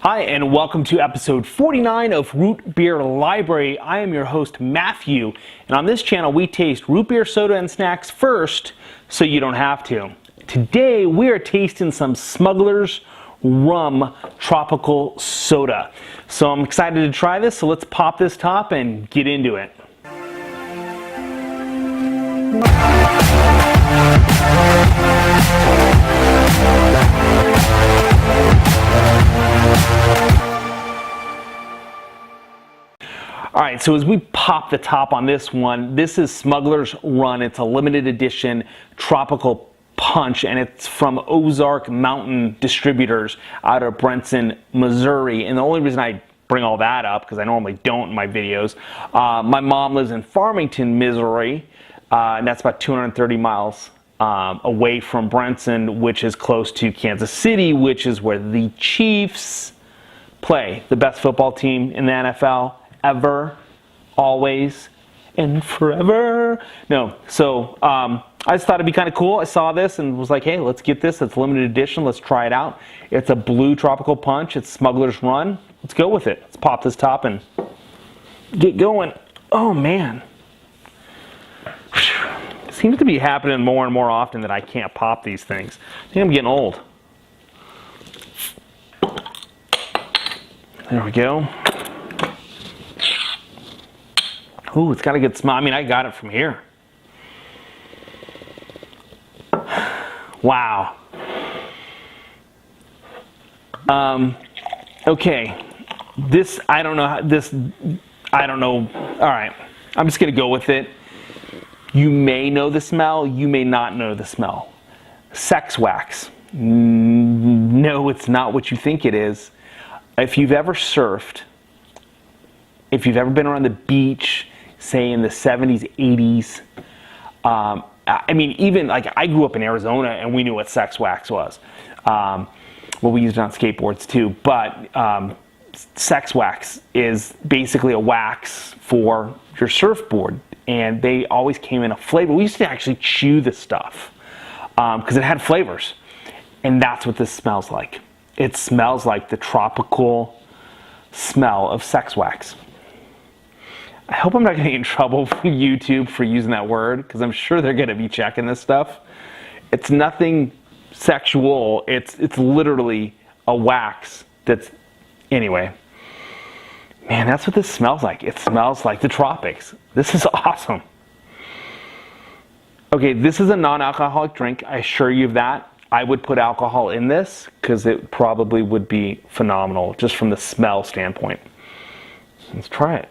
Hi, and welcome to episode 49 of Root Beer Library. I am your host, Matthew, and on this channel we taste root beer, soda, and snacks first so you don't have to. Today we are tasting some Smugglers Run Tropical Soda. So I'm excited to try this, so let's pop this top and get into it. Alright, so as we pop the top on this one, this is Smugglers Run. It's a limited edition tropical punch, and it's from Ozark Mountain Distributors out of Branson, Missouri. And the only reason I bring all that up, because I normally don't in my videos, my mom lives in Farmington, Missouri, and that's about 230 miles away from Branson, which is close to Kansas City, which is where the Chiefs play, the best football team in the NFL. Ever, always, and forever. No, so I just thought it'd be kind of cool. I saw this and was like, hey, let's get this. It's limited edition. Let's try it out. It's a blue tropical punch. It's Smugglers Run. Let's go with it. Let's pop this top and get going. Oh, man. It seems to be happening more and more often that I can't pop these things. I think I'm getting old. There we go. Ooh, it's got a good smell. I mean, I got it from here. Wow. Okay. This, I don't know. I don't know. All right. I'm just going to go with it. You may know the smell. You may not know the smell. Sex wax. No, it's not what you think it is. If you've ever surfed, if you've ever been around the beach, say in the 70s, 80s. I mean, even like I grew up in Arizona and we knew what sex wax was. Well, we used it on skateboards too, but sex wax is basically a wax for your surfboard, and they always came in a flavor. We used to actually chew the stuff because it had flavors, and that's what this smells like. It smells like the tropical smell of sex wax. I hope I'm not going to get in trouble from YouTube for using that word, because I'm sure they're going to be checking this stuff. It's nothing sexual. It's literally a wax that's... Anyway. Man, that's what this smells like. It smells like the tropics. This is awesome. Okay, this is a non-alcoholic drink. I assure you of that. I would put alcohol in this, because it probably would be phenomenal, just from the smell standpoint. Let's try it.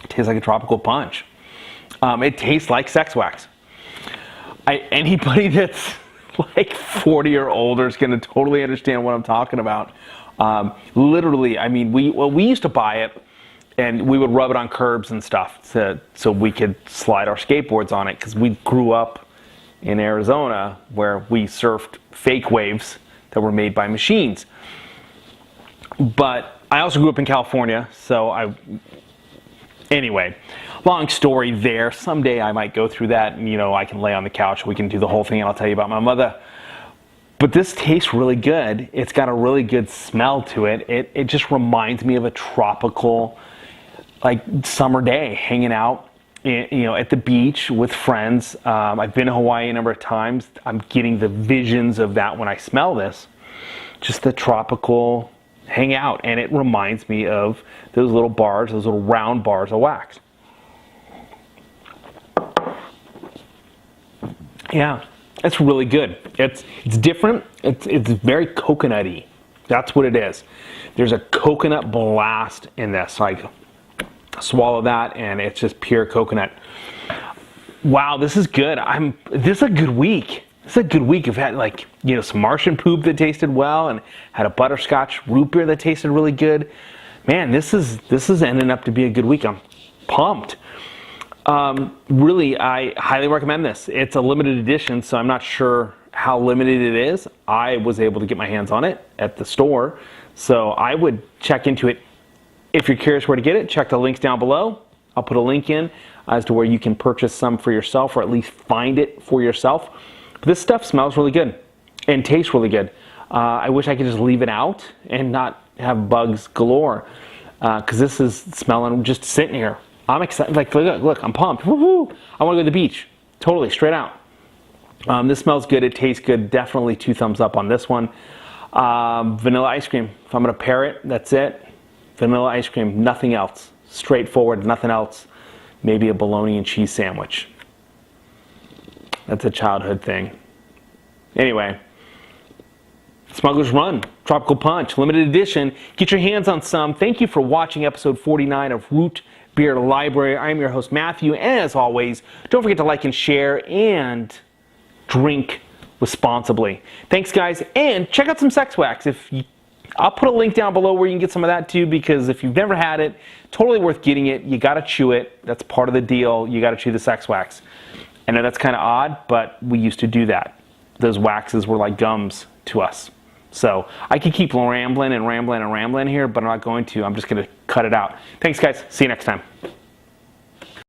Tastes like a tropical punch. It tastes like sex wax. Anybody that's like 40 or older is going to totally understand what I'm talking about. Literally, I mean, we used to buy it, and we would rub it on curbs and stuff so we could slide our skateboards on it, because we grew up in Arizona where we surfed fake waves that were made by machines. But I also grew up in California, so anyway, long story there. Someday I might go through that, and I can lay on the couch, we can do the whole thing, and I'll tell you about my mother. But this tastes really good. It's got a really good smell to it. It just reminds me of a tropical, like, summer day, hanging out, at the beach with friends. I've been to Hawaii a number of times. I'm getting the visions of that when I smell this. Just the tropical hang out, and it reminds me of those little bars, those little round bars of wax. Yeah, it's really good. It's different. It's very coconutty. That's what it is. There's a coconut blast in this. Like, swallow that, and it's just pure coconut. Wow, this is good. This is a good week. It's a good week. I've had some Martian poop that tasted well, and had a butterscotch root beer that tasted really good. Man, this is ending up to be a good week. I'm pumped. Really, I highly recommend this. It's a limited edition, so I'm not sure how limited it is. I was able to get my hands on it at the store, so I would check into it. If you're curious where to get it, check the links down below. I'll put a link in. as to where you can purchase some for yourself or at least find it for yourself. But this stuff smells really good and tastes really good. I wish I could just leave it out and not have bugs galore, because this is smelling just sitting here. I'm excited. Like, look, I'm pumped. Woohoo! I want to go to the beach. Totally, straight out. This smells good. It tastes good. Definitely 2 thumbs up on this one. Vanilla ice cream. If I'm going to pair it, that's it. Vanilla ice cream. Nothing else. Straightforward. Nothing else. Maybe a bologna and cheese sandwich. That's a childhood thing. Anyway. Smugglers Run Tropical Punch, limited edition. Get your hands on some. Thank you for watching episode 49 of Root Beer Library. I am your host, Matthew, and as always, don't forget to like and share and drink responsibly. Thanks, guys, and check out some Sex Wax. I'll put a link down below where you can get some of that too, because if you've never had it, totally worth getting it. You got to chew it. That's part of the deal. You got to chew the Sex Wax. I know that's kind of odd, but we used to do that. Those waxes were like gums to us. So I could keep rambling and rambling and rambling here, but I'm not going to. I'm just going to cut it out. Thanks, guys. See you next time.